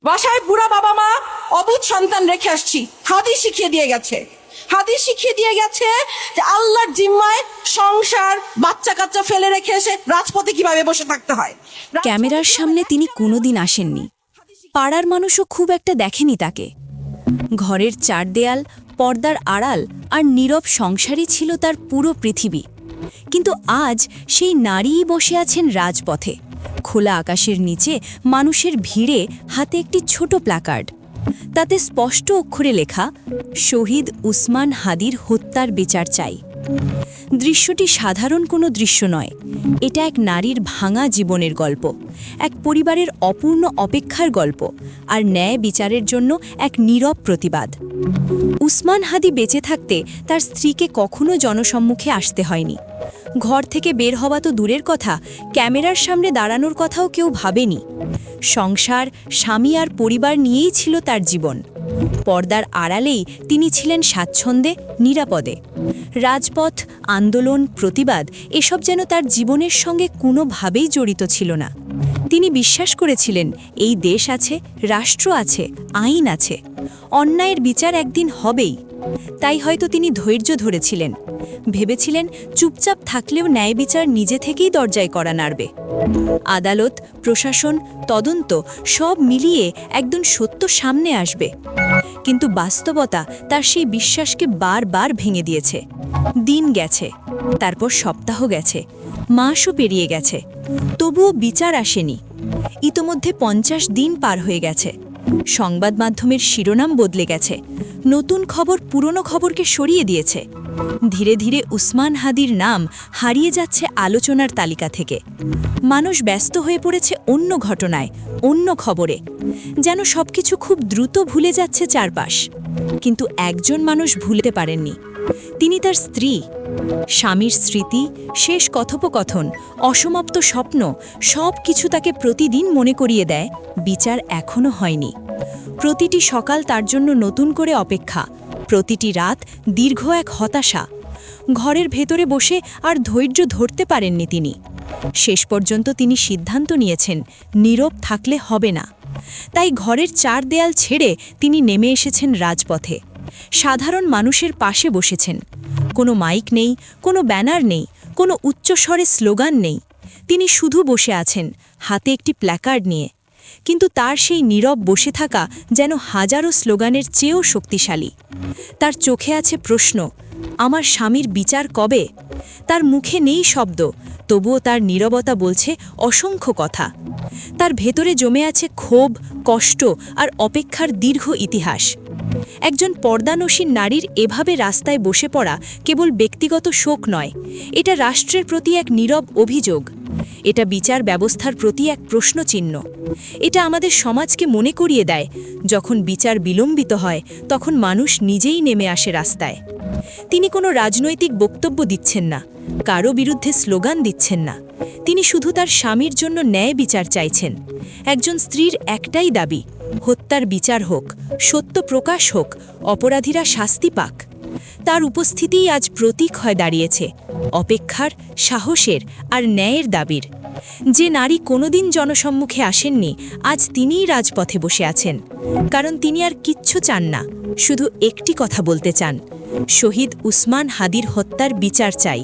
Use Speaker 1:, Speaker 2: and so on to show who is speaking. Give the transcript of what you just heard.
Speaker 1: বাসায় বুড়া বাবা মা অবুঝ সন্তান রেখে আসছি। হাদিস শিখিয়ে দিয়ে গেছে যে আল্লাহর জিম্মায় সংসার বাচ্চা কাচ্চা ফেলে রেখে এসে রাজপথে কিভাবে বসে থাকতে হয়।
Speaker 2: ক্যামেরার সামনে তিনি কোনোদিন আসেননি। পাড়ার মানুষও খুব একটা দেখেনি তাকে। ঘরের চার দেয়াল, পর্দার আড়াল আর নীরব সংসারই ছিল তার পুরো পৃথিবী। কিন্তু আজ সেই নারীই বসে আছেন রাজপথে, খোলা আকাশের নিচে মানুষের ভিড়ে, হাতে একটি ছোট প্ল্যাকার্ড। তাতে স্পষ্ট অক্ষরে লেখা, শহীদ উসমান হাদির হত্যার বিচার চাই। দৃশ্যটি সাধারণ কোনো দৃশ্য নয়, এটা এক নারীর ভাঙা জীবনের গল্প, এক পরিবারের অপূর্ণ অপেক্ষার গল্প, আর ন্যায় বিচারের জন্য এক নীরব প্রতিবাদ। উসমান হাদি বেঁচে থাকতে তার স্ত্রীকে কখনো জনসম্মুখে আসতে হয়নি। ঘর থেকে বের হওয়া তো দূরের কথা, ক্যামেরার সামনে দাঁড়ানোর কথাও কেউ ভাবেনি। সংসার, স্বামী আর পরিবার নিয়েই ছিল তার জীবন। পর্দার আড়ালেই তিনি ছিলেন স্বাচ্ছন্দ্যে, নিরাপদে। রাজপথ, আন্দোলন, প্রতিবাদ এসব যেন তার জীবনের সঙ্গে কোনোভাবেই জড়িত ছিল না। তিনি বিশ্বাস করেছিলেন, এই দেশ আছে, রাষ্ট্র আছে, আইন আছে, অন্যায়ের বিচার একদিন হবেই। তাই হয়তো তিনি ধৈর্য ধরেছিলেন, ভেবেছিলেন চুপচাপ থাকলেও ন্যায় বিচার নিজে থেকেই দরজায় করা নাড়বে। আদালত, প্রশাসন, তদন্ত সব মিলিয়ে একদিন সত্য সামনে আসবে। কিন্তু বাস্তবতা তার সেই বিশ্বাসকে বারবার ভেঙে দিয়েছে। দিন গেছে, তারপর সপ্তাহ গেছে, মাসও পেরিয়ে গেছে, তবুও বিচার আসেনি। ইতোমধ্যে 50 দিন পার হয়ে গেছে। সংবাদ মাধ্যমের শিরোনাম বদলে গেছে, নতুন খবর পুরনো খবরকে সরিয়ে দিয়েছে। ধীরে ধীরে উসমান হাদির নাম হারিয়ে যাচ্ছে আলোচনার তালিকা থেকে। মানুষ ব্যস্ত হয়ে পড়েছে অন্য ঘটনায়, অন্য খবরে, যেন সবকিছু খুব দ্রুত ভুলে যাচ্ছে চারপাশ। কিন্তু একজন মানুষ ভুলতে পারেননি, তিনি তার স্ত্রী। স্বামীর স্মৃতি, শেষ কথোপকথন, অসমাপ্ত স্বপ্ন সব কিছু তাকে প্রতিদিন মনে করিয়ে দেয়, বিচার এখনো হয়নি। প্রতিটি সকাল তার জন্য নতুন করে অপেক্ষা, প্রতিটি রাত দীর্ঘ এক হতাশা। ঘরের ভেতরে বসে আর ধৈর্য ধরতে পারেননি তিনি। শেষ পর্যন্ত তিনি সিদ্ধান্ত নিয়েছেন, নীরব থাকলে হবে না। তাই ঘরের চার দেয়াল ছেড়ে তিনি নেমে এসেছেন রাজপথে। সাধারণ মানুষের পাশে বসেছেন। কোনো মাইক নেই, কোনো ব্যানার নেই, কোনো উচ্চস্বরে স্লোগান নেই। তিনি শুধু বসে আছেন, হাতে একটি প্ল্যাকার্ড নিয়ে। কিন্তু তার সেই নীরব বসে থাকা যেন হাজারো স্লোগানের চেয়েও শক্তিশালী। তার চোখে আছে প্রশ্ন, আমার স্বামীর বিচার কবে? তার মুখে নেই শব্দ, তবুও তার নীরবতা বলছে অসংখ্য কথা। তার ভেতরে জমে আছে ক্ষোভ, কষ্ট আর অপেক্ষার দীর্ঘ ইতিহাস। একজন পর্দানসীন নারীর এভাবে রাস্তায় বসে পড়া কেবল ব্যক্তিগত শোক নয়, এটা রাষ্ট্রের প্রতি এক নীরব অভিযোগ। এটা বিচার ব্যবস্থার প্রতি এক প্রশ্নচিহ্ন। এটা আমাদের সমাজকে মনে করিয়ে দেয়, যখন বিচার বিলম্বিত হয় তখন মানুষ নিজেই নেমে আসে রাস্তায়। তিনি কোনো রাজনৈতিক বক্তব্য দিচ্ছেন না, কারো বিরুদ্ধে স্লোগান দিচ্ছেন না। তিনি শুধু তার স্বামীর জন্য ন্যায় বিচার চাইছেন। একজন স্ত্রীর একটাই দাবি, হত্যার বিচার হোক, সত্য প্রকাশ হোক, অপরাধীরা শাস্তি পাক। তার উপস্থিতিই আজ প্রতীক হয়ে দাঁড়িয়েছে, অপেক্ষার, সাহসের আর ন্যায়ের দাবির। যে নারী কোনোদিন জনসম্মুখে আসেননি, আজ তিনিই রাজপথে বসে আছেন। কারণ তিনি আর কিচ্ছু চান না, শুধু একটি কথা বলতে চান, শহীদ উসমান হাদির হত্যার বিচার চাই।